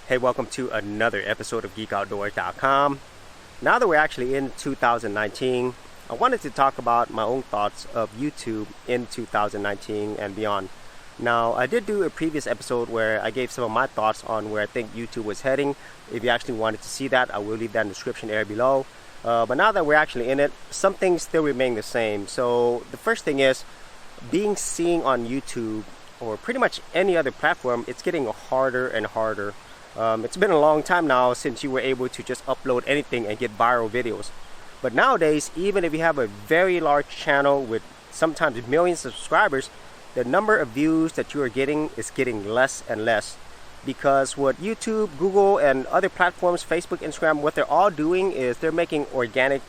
Hey, welcome to another episode of GeekOutdoors.com. Now that we're actually in 2019, I wanted to talk about my own thoughts of YouTube in 2019 and beyond. Now, I did do a previous episode where I gave some of my thoughts on where I think YouTube was heading. If you actually wanted to see that, I will leave that in the description area below. But now that we're actually in it, some things still remain the same. So the first thing is, being seen on YouTube or pretty much any other platform, it's getting harder and harder. It's been a long time now since you were able to just upload anything and get viral videos. But nowadays, even if you have a very large channel with sometimes millions of subscribers, the number of views that you are getting is getting less and less. Because what YouTube, Google, and other platforms, Facebook, Instagram, what they're all doing is they're making organic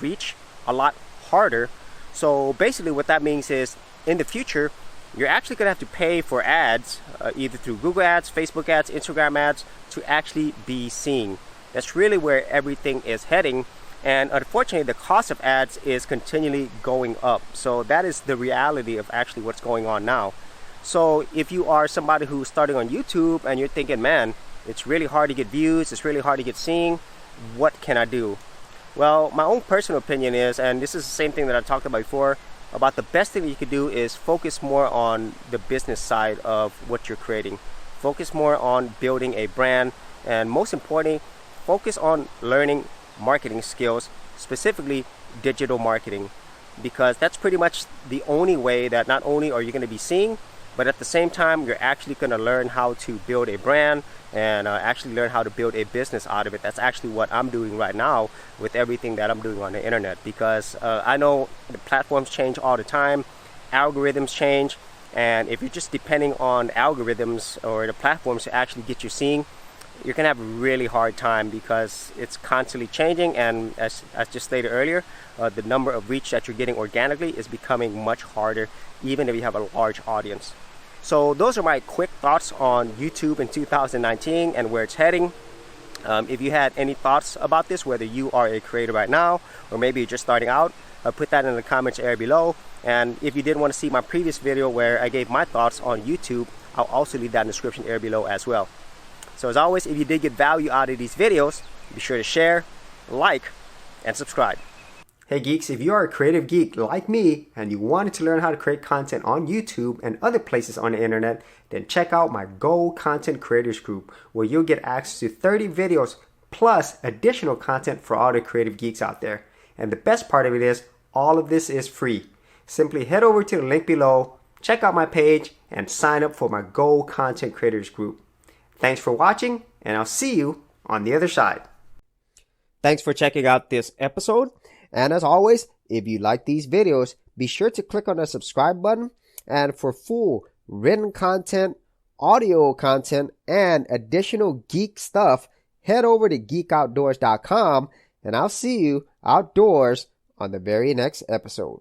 reach a lot harder. So basically what that means is in the future, you're actually going to have to pay for ads, either through Google ads, Facebook ads, Instagram ads, to actually be seen. That's really where everything is heading. And unfortunately, the cost of ads is continually going up. So that is the reality of actually what's going on now. So if you are somebody who's starting on YouTube and you're thinking, man, it's really hard to get views, it's really hard to get seen, what can I do? Well, my own personal opinion is, and this is the same thing that I talked about before, about the best thing you could do is focus more on the business side of what you're creating. Focus more on building a brand, and most importantly, focus on learning marketing skills, specifically digital marketing, because that's pretty much the only way that not only are you going to be seen, but at the same time, you're actually going to learn how to build a brand and actually learn how to build a business out of it. That's actually what I'm doing right now with everything that I'm doing on the internet, because I know the platforms change all the time, algorithms change, and if you're just depending on algorithms or the platforms to actually get you seen, you're going to have a really hard time because it's constantly changing. And as just stated earlier, the number of reach that you're getting organically is becoming much harder, even if you have a large audience. So those are my quick thoughts on YouTube in 2019 and where it's heading. If you had any thoughts about this, whether you are a creator right now or maybe you're just starting out, put that in the comments area below. And if you did want to see my previous video where I gave my thoughts on YouTube, I'll also leave that in the description area below as well. So as always, if you did get value out of these videos, be sure to share, like, and subscribe. Hey geeks, if you are a creative geek like me and you wanted to learn how to create content on YouTube and other places on the internet, then check out my Gold Content Creators Group, where you'll get access to 30 videos plus additional content for all the creative geeks out there. And the best part of it is, all of this is free. Simply head over to the link below, check out my page, and sign up for my Gold Content Creators Group. Thanks for watching, and I'll see you on the other side. Thanks for checking out this episode. And as always, if you like these videos, be sure to click on the subscribe button. And for full written content, audio content, and additional geek stuff, head over to GeekOutdoors.com, and I'll see you outdoors on the very next episode.